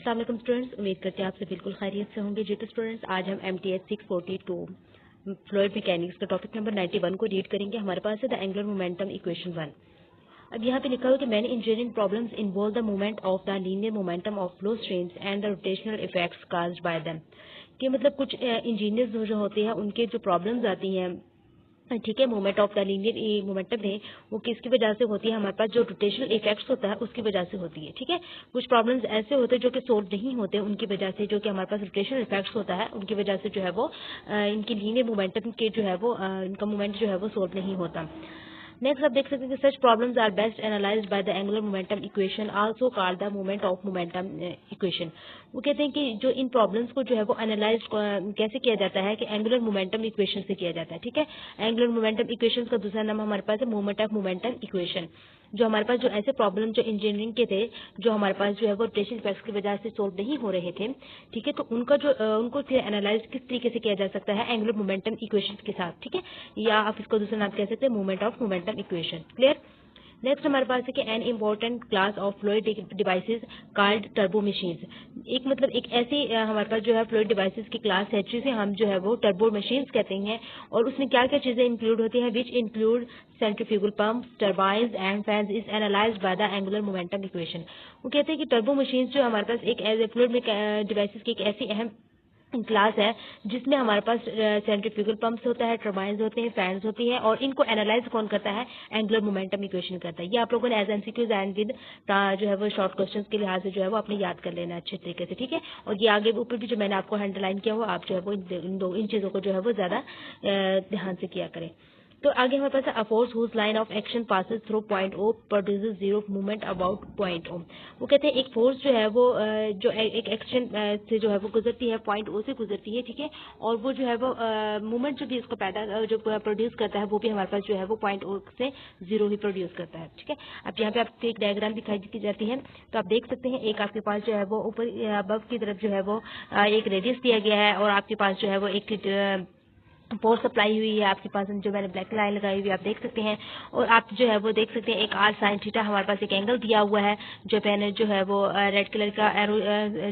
अस्सलाम वालेकुम स्टूडेंट्स, उम्मीद करते हैं आप सब बिल्कुल खैरियत से होंगे। जी तो स्टूडेंट्स, आज हम MTH 642 फ्लूइड मैकेनिक्स का टॉपिक नंबर 91 को रीड करेंगे। हमारे पास है द एंगुलर मोमेंटम इक्वेशन 1। अब यहाँ पे लिखा हुआ कि many engineering problems involve the movement of the linear momentum of flow strains and the rotational effects caused by them. कि मतलब कुछ इंजीनियर्स जो होते हैं उनके जो प्रॉब्लम्स आती हैं, ठीक है, moment of the linear momentum है वो किसकी वजह से होती है, हमारे पास जो रोटेशनल इफेक्ट्स होता है उसकी वजह से होती है। ठीक है, कुछ प्रॉब्लम्स ऐसे होते हैं जो कि सोल्व नहीं होते उनकी वजह से, जो कि हमारे पास रोटेशनल इफेक्ट्स होता है उनकी वजह से जो है वो इनकी लीनियर मोमेंटम के जो है वो इनका मोमेंट जो है वो सोल्व नहीं होता। नेक्स्ट आप देख सकते हैं कि such problems are best analysed by the angular momentum equation, also called the moment of momentum equation. वो कहते हैं कि जो इन प्रॉब्लम्स को जो है वो एनालाइज कैसे किया जाता है कि एंगुलर मोमेंटम इक्वेशन से किया जाता है। ठीक है, एंगुलर मोमेंटम इक्वेशन का दूसरा नाम हमारे पास है मोमेंट ऑफ मोमेंटम इक्वेशन। जो हमारे पास जो ऐसे प्रॉब्लम जो इंजीनियरिंग के थे, जो हमारे पास जो है वो रोटेशनल इफेक्ट्स की वजह से सोल्व नहीं हो रहे थे, ठीक है, तो उनका जो उनको एनालाइज किस तरीके से किया जा सकता है एंगुलर मोमेंटम इक्वेशन के साथ। ठीक है, या आप इसको दूसरा नाम कह सकते हैं moment of momentum equation. Clear. Next हमारे पास है कि an important class of fluid devices called turbo machines. एक मतलब एक ऐसी हमारे पास जो है फ्लूइड डिवाइसेस की क्लास है जिसे हम जो है वो टर्बो मशीन्स कहते हैं। और उसमें क्या क्या चीजें इंक्लूड होती हैं, which include centrifugal pumps, turbines and fans is analysed by the angular momentum equation. वो कहते हैं कि टर्बो मशीन्स जो हमारे पास एक एज ए फ्लूइड डिवाइसेस की एक ऐसी अहम क्लास है जिसमें हमारे पास सेंट्रीफ्यूगल पंप्स होता है, टर्बाइन्स होते हैं, फैंस होती हैं, और इनको एनालाइज कौन करता है, एंगुलर मोमेंटम इक्वेशन करता है। ये आप लोगों ने एज एमसीक्यूज एंड विद जो है वो शॉर्ट क्वेश्चंस के लिहाज से जो है वो अपने याद कर लेना अच्छे तरीके से। ठीक है, और ये आगे ऊपर भी जो मैंने आपको अंडरलाइन किया हुआ, आप जो है वो इन चीजों को जो है वो ज्यादा ध्यान से किया करें। तो आगे हमारे पास है a force whose line of action passes through point O produces zero movement about point O. वो कहते हैं एक फोर्स जो है वो जो एक एक्शन से जो है वो गुजरती है, पॉइंट ओ से गुजरती है। ठीक है, और वो जो है वो मूवमेंट जो भी इसको पैदा जो प्रोड्यूस करता है वो भी हमारे पास जो है वो पॉइंट ओ से जीरो ही प्रोड्यूस करता है। ठीक है, अब यहाँ पे आपको एक डायग्राम दिखाई की जाती है, तो आप देख सकते हैं एक आपके पास जो है वो ऊपर अबव की तरफ जो है वो एक रेडियस दिया गया है, और आपके पास जो है वो एक फोर्स सप्लाई हुई है आपके पास, जो मैंने ब्लैक लाइन लगाई हुई आप देख सकते हैं। और आप जो है वो देख सकते हैं एक आर साइन थीटा हमारे पास एक एंगल दिया हुआ है, जो मैंने जो है वो रेड कलर का एरो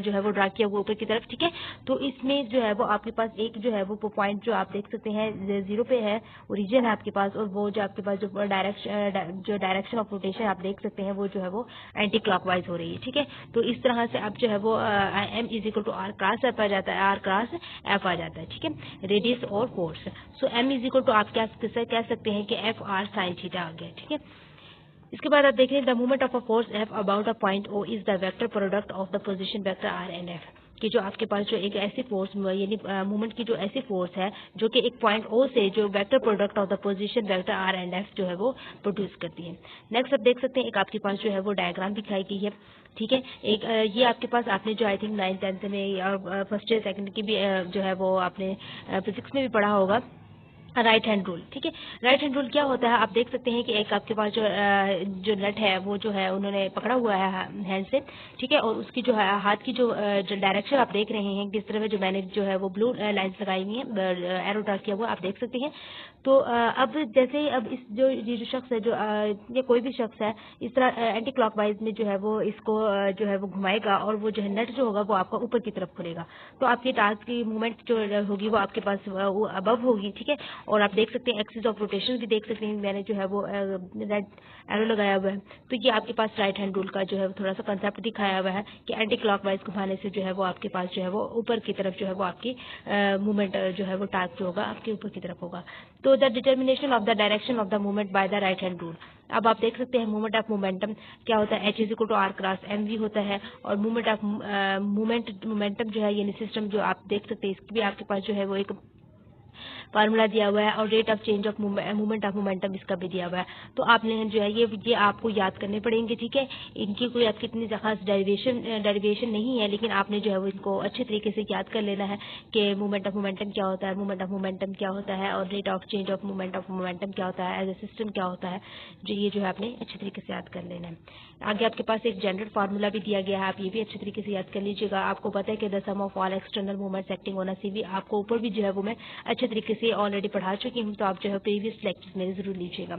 जो है वो ड्रा किया हुआ ऊपर की तरफ। ठीक है, तो इसमें जो है वो आपके पास एक जो है वो पॉइंट जो आप देख सकते हैं जीरो पे है, ओरिजिन है आपके पास, और वो जो आपके पास जो डायरेक्शन ऑफ रोटेशन आप देख सकते हैं वो जो है वो एंटी क्लॉकवाइज हो रही है। ठीक है, तो इस तरह से आप जो है वो M is equal to R cross F आ जाता है, आर क्रॉस एफ आ जाता है। ठीक है, रेडियस और force. So M is equal to आप क्या कह सकते हैं कि एफ आर साइन थीटा आ गया। ठीक है, इसके बाद आप देखें the movement of a force F about a point O is the vector product of the position vector R and F. कि जो आपके पास जो एक ऐसी फोर्स यानी मूवमेंट की जो ऐसी फोर्स है जो कि एक पॉइंट ओ से जो vector product of the position vector R and F जो है वो प्रोड्यूस करती है। नेक्स्ट आप देख सकते हैं एक आपके पास जो है वो डायग्राम दिखाई गई है। ठीक है, एक ये आपके पास आपने जो आई थिंक 9th-10th में या फर्स्ट ईयर सेकंड की भी जो है वो आपने फिजिक्स में भी पढ़ा होगा, राइट हैंड रूल। ठीक है, राइट हैंड रूल क्या होता है, आप देख सकते हैं कि एक आपके पास जो नट है वो जो है उन्होंने पकड़ा हुआ है हैंड से। ठीक है, और उसकी जो है हाथ की जो डायरेक्शन आप देख रहे हैं किस तरह जो मैंने जो है वो ब्लू लाइन्स लगाई हुई है, एरो ड्रा किया हुआ आप देख सकते हैं। तो अब जैसे अब इस ये जो शख्स है जो या कोई भी शख्स है इस तरह एंटी क्लॉकवाइज में जो है वो इसको जो है वो घुमाएगा, और वो जो है नट जो होगा वो आपका ऊपर की तरफ खुलेगा, तो आपकी टास्क की मूवमेंट जो होगी वो आपके पास वो अबव होगी। ठीक है, और आप देख सकते हैं एक्सिस ऑफ रोटेशन भी देख सकते हैं, मैंने जो है वो रेड एरो लगाया हुआ है। तो ये आपके पास राइट हैंड रूल का जो है थोड़ा सा कंसेप्ट दिखाया हुआ है कि एंटी क्लॉकवाइज घुमाने से जो है वो आपके पास जो है वो ऊपर की तरफ जो है वो आपकी मूवमेंट जो है वो टास्क जो होगा आपके ऊपर की तरफ होगा। तो the determination of the direction of the movement by the right hand rule. अब आप देख सकते हैं मूवमेंट ऑफ मोमेंटम क्या होता है, H is equal to R cross M V होता है, और मूवमेंट ऑफ मोमेंटम जो है यानी सिस्टम जो आप देख सकते हैं इसकी भी आपके पास जो है वो एक फार्मूला दिया हुआ है, और rate of change of movement of momentum इसका भी दिया हुआ है। तो आपने जो है ये आपको याद करने पड़ेंगे। ठीक है, इनकी कोई आपकी इतनी खास डेरिवेशन नहीं है, लेकिन आपने जो है वो इनको अच्छे तरीके से याद कर लेना है कि मूवमेंट ऑफ मोमेंटम क्या होता है, मूवमेंट ऑफ मोमेंटम क्या होता है, और rate of change of movement of momentum क्या होता है, एज ए सिस्टम क्या होता है, जो ये जो है आपने अच्छे तरीके से याद कर लेना है। आगे आपके पास एक जनरल फार्मूला भी दिया गया है, आप ये भी अच्छे तरीके से याद कर लीजिएगा। आपको पता है कि the sum of all external movements acting on a CV, आपको ऊपर भी जो है वो मैं अच्छे तरीके से इसे ऑलरेडी पढ़ा चुकी हूँ, तो आप जो है प्रीवियस लेक्चर मेरे जरूर लीजिएगा।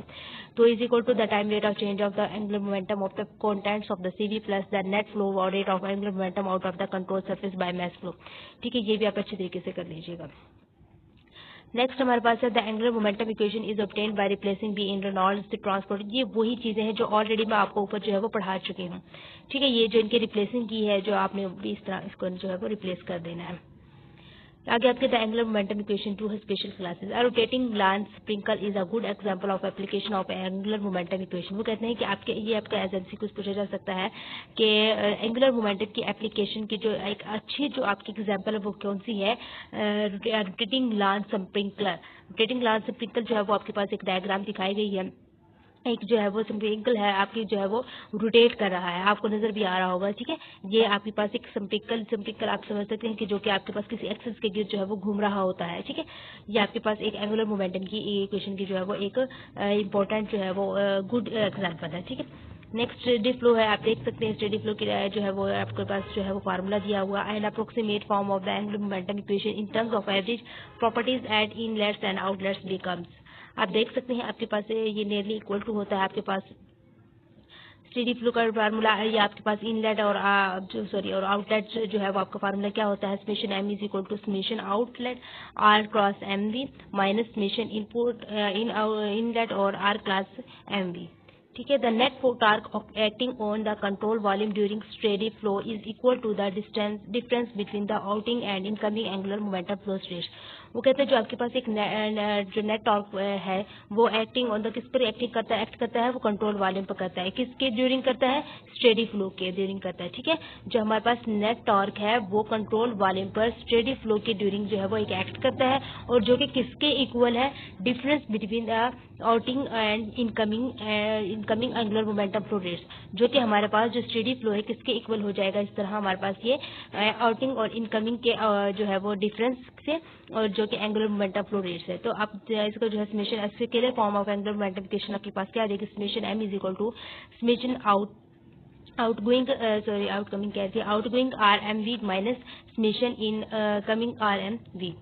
तो is equal to the time rate of change of the angular momentum of the contents of the CV plus the net flow और rate of angular momentum out of the control surface by mass flow. ठीक है, ये भी आप अच्छे तरीके से कर लीजिएगा। नेक्स्ट हमारे पास है the angular momentum equation is obtained by replacing be in Reynolds transport. ये वही चीजें हैं जो ऑलरेडी मैं आपको ऊपर जो है वो पढ़ा चुकी हूँ। ठीक है, ये जो इनकी रिप्लेसिंग की है, जो आपने भी इस तरह इसको जो है वो रिप्लेस कर देना है। आगे आपके the angular momentum equation to special classes. A rotating glance sprinkle is a good example of application of angular momentum equation. वो कहते हैं कि आपके ये आपका एजेंसी कुछ पूछा जा सकता है कि एंगुलर मोमेंटम की एप्लीकेशन की जो एक अच्छी जो आपकी एग्जांपल है वो कौन सी है। Rotating glance sprinkler. Rotating glance sprinkle जो है वो आपके पास एक डायग्राम दिखाई गई है। एक जो है वो स्प्रिंकल है आपकी जो है वो रोटेट कर रहा है, आपको नजर भी आ रहा होगा। ठीक है, ये आपके पास एक स्प्रिंकल आप समझ सकते हैं कि जो कि आपके पास किसी एक्सिस के गिर्द जो है वो घूम रहा होता है। ठीक है, ये आपके पास एक एंगुलर मोमेंटम की इक्वेशन की जो है वो एक इम्पोर्टेंट जो है वो गुड एग्जांपल है। ठीक है, नेक्स्ट स्टेडी फ्लो है। आप देख सकते हैं स्टेडी फ्लो की जो है वो आपके पास जो है वो फार्मूला दिया हुआ and approximate form of the angular momentum equation in terms of average properties at inlets and outlets becomes. आप देख सकते हैं आपके पास ये नियरली इक्वल टू होता है आपके पास स्टेडी फ्लो का फार्मूला है। ये आपके पास इनलेट और और आउटलेट जो है वो आपका फार्मूला क्या होता है। Summation M is equal to summation outlet R cross M V minus summation input inlet और आर क्लास एम वी। ठीक है, the net torque acting on the control volume during steady flow is equal to the difference between the outing and incoming angular momentum flow stage. वो कहते हैं जो आपके पास एक जो नेट टॉर्क है वो एक्टिंग ऑन द किस पर एक्टिंग करता है, एक्ट करता है वो कंट्रोल वॉल्यूम पर करता है। किसके ड्यूरिंग करता है, स्टेडी फ्लो के ड्यूरिंग करता है। ठीक है, जो हमारे पास नेट टॉर्क है वो कंट्रोल वॉल्यूम पर स्टेडी फ्लो के ड्यूरिंग जो है वो एक एक्ट करता है, और जो कि किसके इक्वल है, difference between the outing and incoming angular momentum flow rates. जो कि हमारे पास जो स्टेडी फ्लो है किसके इक्वल हो जाएगा, इस तरह हमारे पास ये आउटिंग और इनकमिंग के जो है वो डिफरेंस से, और जो कि एंगुलर मोमेंटम फ्लो रेट्स है। तो आप इसका जो है summation scalar form of angular momentum equation आपके पास क्या आ जाएगी, summation M is equal to summation outgoing कहते हैं outgoing R M V minus summation incoming R M V.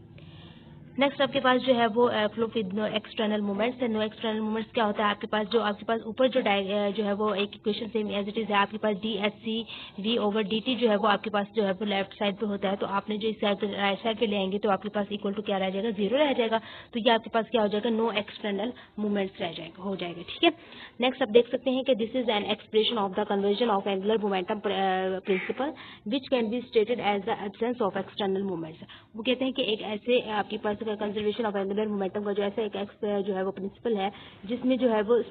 Next आपके पास जो है वो flow with no external movements है। नो एक्सटर्नल मूवमेंट्स क्या होता है, आपके पास ऊपर जो है वो एक equation same as it is है। आपके पास D H C V over D T जो है वो आपके पास जो है वो लेफ्ट साइड पे होता है, तो आपने जो इस साइड राइट साइड पे ले आएंगे तो आपके पास इक्वल टू क्या रह जाएगा, जीरो रह जाएगा। तो ये आपके पास क्या हो जाएगा, नो एक्सटर्नल मूवमेंट्स रह जाएगा, हो जाएगा। ठीक है, नेक्स्ट आप देख सकते हैं कि this is an expression of the conversion of angular momentum principle which can be stated as the absence of external movements. वो कहते हैं कि एक ऐसे आपके पास कंजर्वेशन ऑफ एंगुलर मोमेंटम का जो ऐसा एक जो है वो प्रिंसिपल है जिसमें जो है वो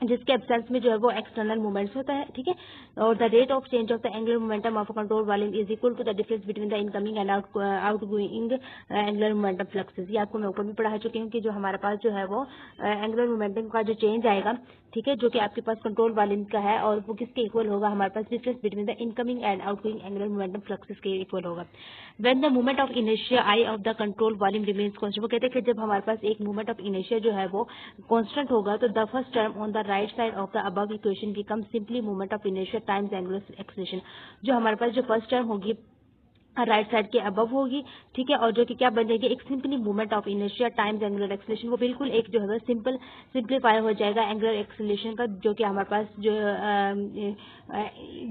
जिसके एब्सेंस में जो है वो एक्सटर्नल मूवमेंट्स होता है। ठीक है, और the rate of change of the angular momentum of control volume is equal to the difference between the incoming and outgoing angular momentum fluxes. ये आपको मैं ऊपर भी पढ़ा चुकी हूँ कि जो हमारे पास जो है वो एंगुलर मोमेंटम का जो चेंज आएगा, ठीक है, जो कि आपके पास कंट्रोल वॉल्यूम का है, और वो किसके इक्वल होगा, हमारे पास difference between the incoming and outgoing angular momentum fluxes के इक्वल होगा। When the movement of inertia I of the control volume remains constant. वो कहते हैं कि जब हमारे पास एक मूवमेंट ऑफ इनर्शिया जो है वो कांस्टेंट होगा तो the first term on the right side of the above equation become simply movement of inertia times angular acceleration. जो हमारे पास जो फर्स्ट टर्म होगी राइट साइड के अबव होगी, ठीक है, और जो कि क्या बन जाएगी, एक simply movement of inertia times angular acceleration. वो बिल्कुल एक जो है सिंपलीफाई हो जाएगा एंगुलर एक्सेलरेशन का, जो कि हमारे पास जो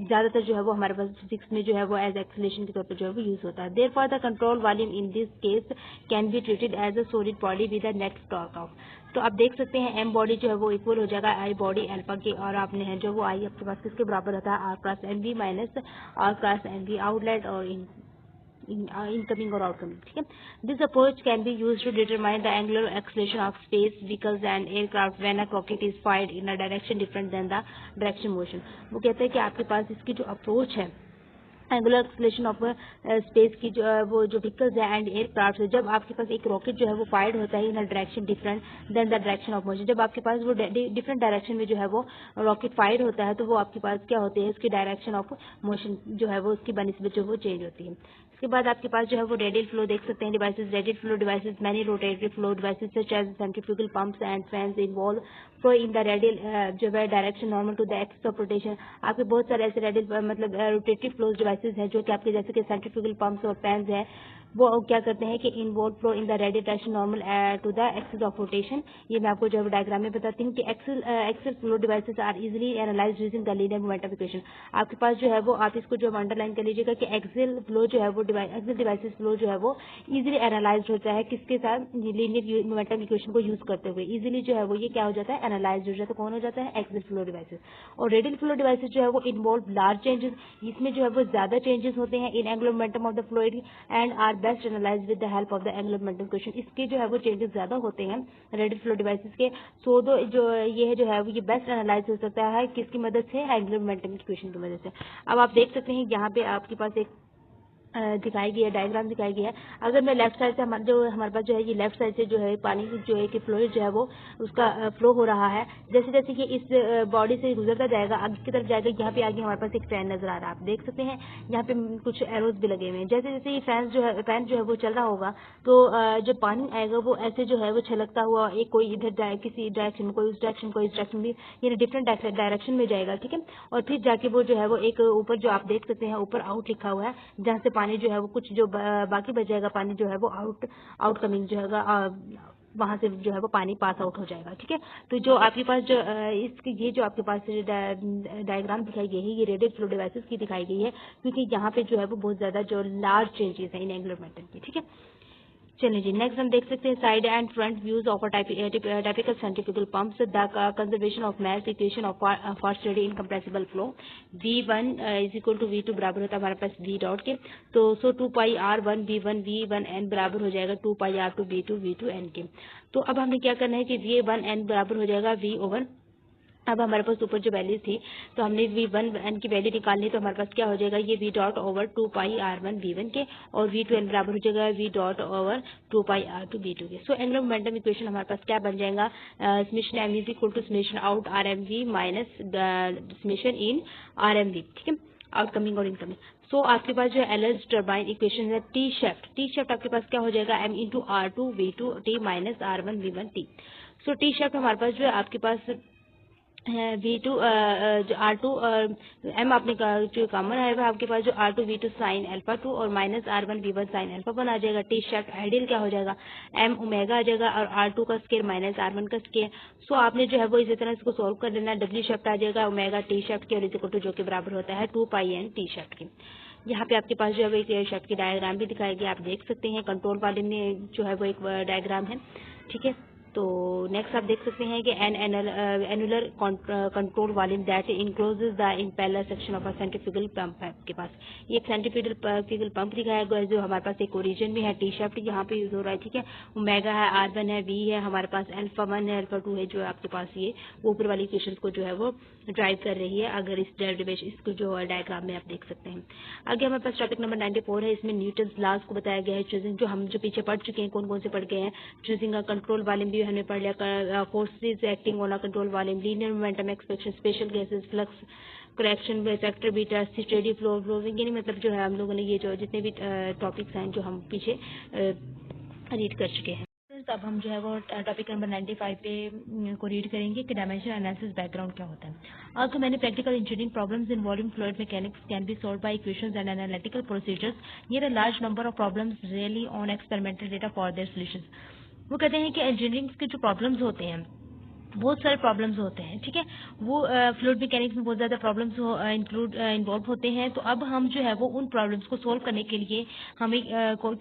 ज्यादातर जो है वो हमारे पास फिजिक्स में जो है वो एज एक्सेलरेशन के तौर पर जो है वो यूज होता है। Therefore the control volume in this case can be treated as a solid body with a net torque of. तो आप देख सकते हैं एम बॉडी जो है वो इक्वल हो जाएगा आई बॉडी अल्फा के, और आपने है जो वो आई आपके पास किसके बराबर होता है, R cross M V minus R cross M V outlet और incoming or outgoing. ठीक है, this approach can be used to determine the angular acceleration of space vehicles and aircraft when a rocket is fired in a direction different than the direction motion. वो कहते हैं कि आपके पास इसकी जो approach है एंगुलर एक्सेलरेशन ऑफ स्पेस की जो व्हीकल्स है एंड एयरक्राफ्ट है, जब आपके पास एक रॉकेट जो है वो फायर्ड होता है in a direction different than the direction of motion. जब आपके पास वो डिफरेंट डायरेक्शन में जो है वो रॉकेट फायर्ड होता है तो वो आपके पास क्या होते हैं, इसकी डायरेक्शन ऑफ मोशन जो है वो उसकी बनिस्बत जो वो चेंज होती है। इसके बाद आपके पास जो है वो रेडियल फ्लो देख सकते हैं devices, radial flow devices many rotatory flow devices such as centrifugal pumps and fans involve flow in the radial जो है direction normal to the axis of rotation. आपके बहुत सारे ऐसे रेडियल मतलब रोटेटरी फ्लो डिवाइसेस हैं जो कि आपके जैसे कि सेंट्रीफ्यूगल पंप्स और फैंस हैं, वो क्या करते हैं कि involve flow in the radial direction normal to the axis of rotation. ये मैं आपको जो डायग्राम में बताती हूँ कि axial flow devices are easily analysed using the linear momentum equation. आपके पास जो है वो आप इसको जो अंडरलाइन कर लीजिएगा कि एक्सिल फ्लो जो है वो एक्सिल डिवाइसेस फ्लो जो है वो इजीली एनालाइज्ड होता है किसके साथ, लीनियर मोमेंटम इक्वेशन को यूज करते हुए इजीली जो है वो ये क्या हो जाता है, एनालाइज्ड हो जाता है। कौन हो जाता है, एक्सिल फ्लो डिवाइसेस। और रेडियल फ्लो डिवाइसेस जो है वो इन्वॉल्व लार्ज चेंजेस, इसमें जो है वो ज्यादा चेंजेस होते हैं in angular momentum of the fluid and are best analysed with the help of the angular momentum equation. इसके जो है वो चेंजेस ज्यादा होते हैं रेडियल फ्लो डिवाइसेस के। सो दो जो ये जो है वो ये बेस्ट एनालाइज हो सकता है किसकी मदद से, एंगुलर मोमेंटम इक्वेशन की मदद से। अब आप देख सकते हैं यहाँ पे आपके पास एक दिखाई गई है, डायग्राम दिखाई गई है। अगर मैं लेफ्ट साइड से हमारे पास जो है ये लेफ्ट साइड से जो है पानी जो है कि फ्लोइड जो है वो उसका फ्लो हो रहा है। जैसे जैसे कि इस बॉडी से गुजरता जाएगा आगे की तरफ जाएगा, यहाँ पे आगे हमारे पास एक फैन नजर आ रहा है, आप देख सकते हैं यहाँ पे कुछ एरोज भी लगे हुए हैं। जैसे जैसे ये फैन जो है वो चल रहा होगा तो जो पानी आएगा वो ऐसे जो है वो छलकता हुआ एक कोई इधर किसी डायरेक्शन में, कोई उस डायरेक्शन, कोई इस डायरेक्शन में, यानी डिफरेंट डायरेक्शन में जाएगा, ठीक है। और फिर जाके वो जो है वो एक ऊपर जो आप देख सकते हैं ऊपर आउट लिखा हुआ है, जहाँ से पानी जो है वो कुछ जो बाकी बच जाएगा पानी जो है वो आउट कमिंग जो है वहां से जो है वो पानी पास आउट हो जाएगा, ठीक है। तो जो आपके पास जो इसकी ये जो आपके पास डायग्राम दिखाई गई है ये रेडियल फ्लो डिवाइसेस की दिखाई गई है, क्योंकि यहाँ पे जो है वो बहुत ज्यादा जो लार्ज चेंजेस है इन एंगुलर मोमेंटम की, ठीक है। चलिए जी, नेक्स्ट हम देख सकते हैं side and front views of typical centrifugal pumps, the conservation of mass, equation of for steady incompressible flow. V1 is equal to V2 बराबर होता है हमारे पास V डॉट के, तो 2 पाई R1 V1 N बराबर हो जाएगा 2 पाई R2 V2 N के। तो अब हमें क्या करना है कि V1 N बराबर हो जाएगा V ओवर, अब हमारे पास ऊपर जो वैल्यू थी तो हमने V1 N की वैल्यू निकालनी, तो हमारे पास क्या हो जाएगा ये V डॉट ओवर 2 पाई R1 V1 के, और V2 N बराबर हो जाएगा V डॉट ओवर 2 पाई R2 V2 के। सो एंगुलर मोमेंटम इक्वेशन हमारे पास क्या बन जाएगा, summation M is equal to summation out RMV minus summation in RMV, ठीक है, आउटकमिंग और इनकमिंग। सो आपके पास जो एलर्ज टर्बाइन इक्वेशन है टी शेफ्ट आपके पास क्या हो जाएगा M into R2 V2 T minus R1 V1 T। So T शेफ्ट हमारे पास जो है आपके पास V2 जो R2 M आपने जो कॉमन है वह आपके पास जो R2 V2 साइन अल्फा 2 और minus R1 V1 sine alpha 1 आ जाएगा। टी शेफ्ट आइडियल क्या हो जाएगा, M ओमेगा आ जाएगा और R2 का स्केयर माइनस R1 का स्केयर। सो आपने जो है वो इसी तरह इसको सॉल्व कर लेना, W शेफ्ट आ जाएगा ओमेगा टी शेफ्ट के और इसी को जो कि बराबर होता है 2 पाई N टी शेफ्ट के। यहाँ पे आपके पास जो है एक शेफ्ट की डायग्राम भी दिखाई गई, आप देख सकते हैं कंट्रोल वाले में जो है वो एक डायग्राम है, ठीक है। तो नेक्स्ट आप देख सकते हैं कि annular control volume that encloses the impeller section of a centrifugal pump है आपके पास। ये एक सेंट्रीफ्यूगल पंप दिखाया गया है जो हमारे पास एक ओरिजिन में है, टी शेफ्ट यहाँ पे यूज हो रहा है, ठीक है। ओमेगा है, R1 है, V है, हमारे पास अल्फा 1 है, अल्फा 2 है, जो आपके पास ये ऊपर वाली इक्वेशन को जो है वो ड्राइव कर रही है। अगर इस डेरिवेशन इसको जो डायग्राम में आप देख सकते हैं। आगे हमारे पास टॉपिक नंबर 94 है, इसमें न्यूटन लॉज को बताया गया है, चूजिंग जो हम जो पीछे पढ़ चुके हैं, कौन कौन से पढ़ गए हैं। चूजिंग कंट्रोल वॉल्यूम भी हमने पढ़ लिया, forces acting on control volume, linear momentum expectation, special cases, flux correction, factor beta, steady flow flowing, यानी मतलब जो है हम लोगों ने ये जो जितने भी टॉपिक्स हैं जो हम पीछे रीड कर चुके हैं। अब हम जो है वो टॉपिक नंबर 95 पे को रीड करेंगे कि डायमेंशन एनालिसिस बैकग्राउंड क्या होता है। also many practical engineering problems involving fluid mechanics can be solved by equations and analytical procedures. Here a large number of problems really on experimental data for their solutions. वो कहते हैं कि engineering के जो problems होते हैं बहुत सारे प्रॉब्लम्स होते हैं, ठीक है। वो फ्लूइड मैकेनिक्स में बहुत ज्यादा प्रॉब्लम्स इन्वॉल्व होते हैं। तो अब हम जो है वो उन प्रॉब्लम्स को सोल्व करने के लिए हमें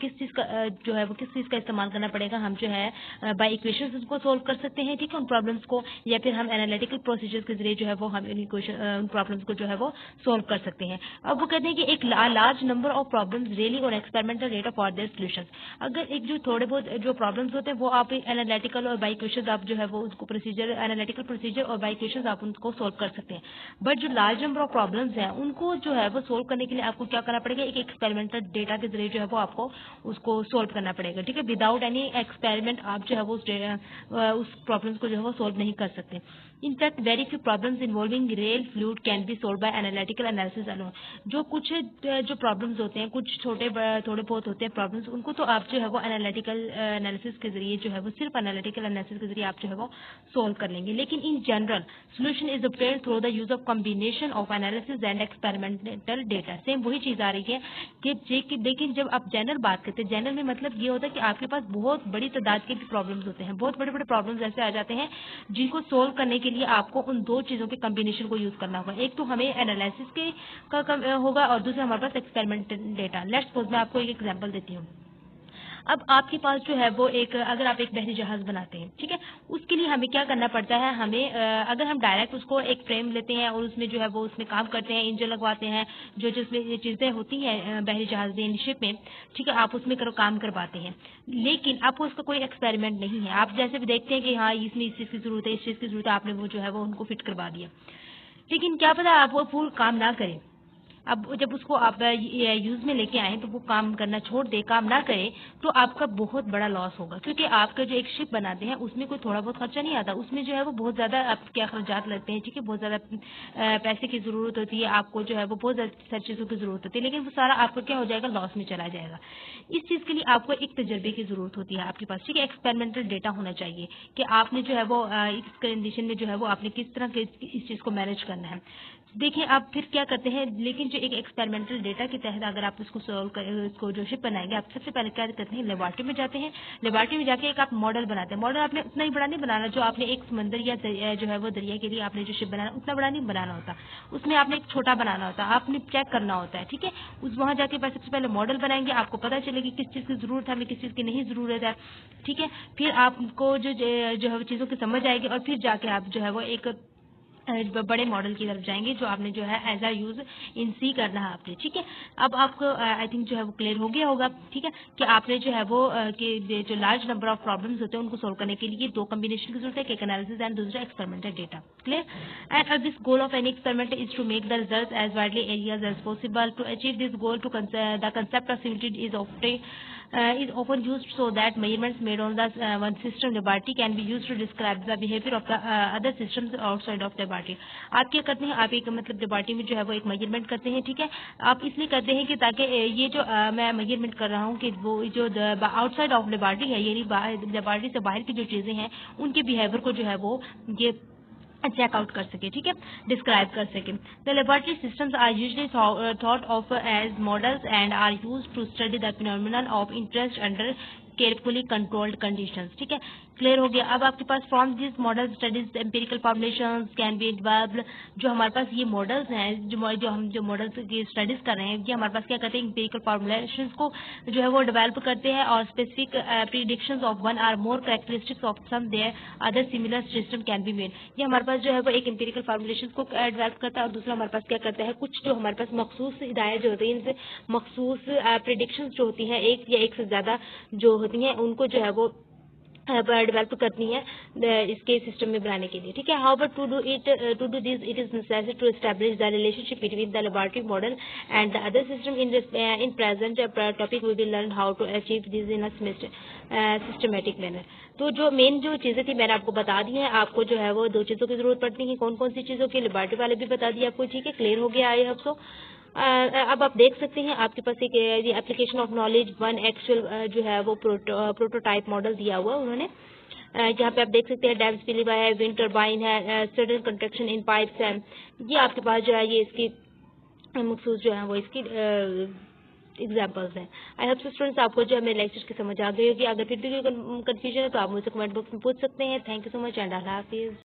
किस चीज का जो है वो किस चीज का इस्तेमाल करना पड़ेगा, हम जो है बाय इक्वेशंस उसको सोल्व कर सकते हैं, ठीक है, उन प्रॉब्लम्स को, या फिर हम एनालिटिकल प्रोसीजर्स के जरिए जो है वो हम उन प्रॉब्लम्स को जो है वो सोल्व कर सकते हैं। अब वो कहते हैं कि एक large number of problems really और experimental data for their solutions. अगर एक जो थोड़े बहुत जो प्रॉब्लम्स होते हैं वो आप एनालिटिकल और बाय इक्वेशंस आप जो है वो उसको प्रोसीजर एनालिटिकल प्रोसीजर और बाय इक्वेशंस आप उनको सोल्व कर सकते हैं। बट जो लार्ज नंबर ऑफ प्रॉब्लम्स हैं उनको जो है वो सोल्व करने के लिए आपको क्या करना पड़ेगा, एक एक्सपेरिमेंटल डेटा के जरिए जो है वो आपको उसको सोल्व करना पड़ेगा, ठीक है। विदाउट एनी एक्सपेरिमेंट आप जो है वो उस प्रॉब्लम्स को जो है वो सोल्व नहीं कर सकते। In fact very few problems involving real fluid can be solve by analytical analysis alone. जो कुछ जो प्रॉब्लम्स होते हैं, कुछ थोड़े बहुत होते हैं प्रॉब्लम्स, उनको तो आप जो है वो एनालिटिकल एनालिसिस के जरिए जो है वो सिर्फ एनालिटिकल एनालिसिस के जरिए आप जो है वो सोल्व कर लेंगे। लेकिन in general solution is obtained through the use of combination of analysis and experimental data. Same वही चीज आ रही है कि लेकिन जब आप जनरल बात करते हैं, जनरल में मतलब ये होता है कि आपके पास बहुत बड़ी तादाद के भी प्रॉब्लम्स होते हैं, बहुत बड़े बड़े प्रॉब्लम्स ऐसे आ जाते हैं जिनको सोल्व करने के लिए आपको उन दो चीजों के कॉम्बिनेशन को यूज करना होगा। एक तो हमें एनालिसिस के होगा और दूसरा हमारे पास एक्सपेरिमेंटल डेटा। लेट्स सपोज मैं आपको एक एग्जांपल देती हूँ। अब आपके पास जो है वो अगर आप एक बहरी जहाज बनाते हैं, ठीक है, उसके लिए हमें क्या करना पड़ता है, हमें अगर हम डायरेक्ट उसको एक फ्रेम लेते हैं और उसमें जो है वो उसमें काम करते हैं, इंजन लगवाते हैं, जो जिसमें ये चीजें होती हैं बहरी जहाज में, शिप में, ठीक है, आप उसमें काम करवाते हैं। लेकिन आपको उसका कोई एक्सपेरिमेंट नहीं है। आप जैसे भी देखते हैं कि हाँ इसमें इस चीज की जरूरत है, इस चीज की जरूरत है, आपने वो जो है वो उनको फिट करवा दिया, लेकिन क्या पता आप वो फुल काम ना करें। अब जब उसको आप यूज में लेके आए तो वो काम करना छोड़ दे, काम ना करे, तो आपका बहुत बड़ा लॉस होगा। क्योंकि आपका जो एक शिप बनाते हैं उसमें कोई थोड़ा बहुत खर्चा नहीं आता, उसमें जो है वो बहुत ज्यादा आपके अखराजात लगते हैं, ठीक है, बहुत ज्यादा पैसे की जरूरत होती है, आपको जो है वो बहुत सारी चीजों की जरूरत होती है, लेकिन वो सारा आपका क्या हो जाएगा, लॉस में चला जाएगा। इस चीज के लिए आपको एक तजर्बे की जरूरत होती है आपके पास, ठीक है, एक्सपेरिमेंटल डेटा होना चाहिए कि आपने जो है वो इस कंडीशन में जो है वो आपने किस तरह के इस चीज को मैनेज करना है। देखिए आप फिर क्या करते हैं, लेकिन जो एक एक्सपेरिमेंटल डेटा के तहत अगर आप इसको सोल्व कर, इसको जो शिप बनाएंगे, आप सबसे पहले क्या करते हैं, लेबोरेटरी में जाते हैं। लेबोरेटरी में जाके एक आप मॉडल बनाते हैं। मॉडल आपने उतना ही बड़ा नहीं बनाना जो आपने एक समंदर या जो है वो दरिया के लिए आपने जो शिप बनाना, उतना बड़ा नहीं बनाना होता, उसमें आपने एक छोटा बनाना होता है, आपने चेक करना होता है, ठीक है। उस वहां जाके सबसे पहले मॉडल बनाएंगे, आपको पता चलेगी किस चीज की जरूरत है, हमें किस चीज की नहीं जरूरत है, ठीक है। फिर आपको जो है चीजों की समझ आएगी और फिर जाके आप जो है वो एक बड़े मॉडल की तरफ जाएंगे जो आपने जो है एज अ यूज इन सी करना है आपने, ठीक है। अब आपको आई थिंक जो है वो क्लियर हो गया होगा, ठीक है, कि आपने जो है वो कि जो लार्ज नंबर ऑफ प्रॉब्लम्स होते हैं उनको सोल्व करने के लिए दो कॉम्बिनेशन की जरूरत है, एक एनालिसिस एंड दूसरा experimental data. Clear? And this goal of any experiment is to make the result as widely areas as possible. To achieve this goal to the concept of similarity is often used so that measurements made on the one system laboratory can be used to describe the behavior of the other systems outside of laboratory। आप क्या करते हैं, आप एक मतलब laboratory में जो है वो एक मेजरमेंट करते हैं, ठीक है। आप इसलिए करते हैं कि ताकि ये जो मैं मेजरमेंट कर रहा हूँ कि वो जो आउटसाइड ऑफ लेबोरेटरी है, यानी लेबोरेटरी से बाहर की जो चीजें हैं उनके बिहेवियर को जो है वो ये चेक आउट कर सके, ठीक है, डिस्क्राइब कर सके। The laboratory systems are usually thought of as models and are used to study the phenomenon of interest under carefully controlled conditions, ठीक है। क्लियर हो गया? अब आपके पास from this model studies empirical formulations can be developed. जो हमारे पास ये मॉडल्स हैं, जो हम जो मॉडल्स की स्टडीज कर रहे हैं, ये हमारे पास क्या करते हैं, एम्पिरिकल फॉर्मुलेशंस को जो है वो डेवलप करते हैं और specific predictions of one or more characteristics of some their other similar system can be made. ये हमारे पास जो है वो एक एम्पिरिकल फॉर्मुलेशंस को डेवलप करता है और दूसरा हमारे पास क्या करता है, कुछ जो हमारे पास मखसूस हिदायत जो होती है, इनसे मखसूस प्रिडिक्शंस जो होती हैं, एक या एक से ज्यादा जो होती हैं, उनको जो है वो डेवलप करनी है इसके सिस्टम में बनाने के लिए, ठीक है। How but to do this it is necessary to establish the relationship between the laboratory model and the other system. In present topic we will learn how to achieve this in a systematic manner. तो जो main जो चीजें थी मैंने आपको बता दी हैं, आपको जो है वो दो चीजों की जरूरत पड़ती है, कौन कौन सी चीजों की, लेबोरेटरी वाले भी बता दिए आपको, ठीक है। क्लियर हो गया आई होप सो। अब आप देख सकते हैं आपके पास एक application of knowledge one actual जो है वो प्रोटोटाइप मॉडल दिया हुआ उन्होंने, जहाँ पे आप देख सकते हैं डैम स्पिलिवा है, विंड टर्बाइन है, सडन कंट्रैक्शन इन पाइप्स है। ये आपके पास जो है ये इसकी मखसूस जो है वो इसकी एग्जाम्पल्स हैं। आई होप स्टूडेंट्स आपको जो है मेरे लेक्चर की समझ आ गई होगी। अगर फिर भी कोई कंफ्यूजन है तो आप मुझसे कमेंट बॉक्स में पूछ सकते हैं। Thank you so much and Allah Hafiz.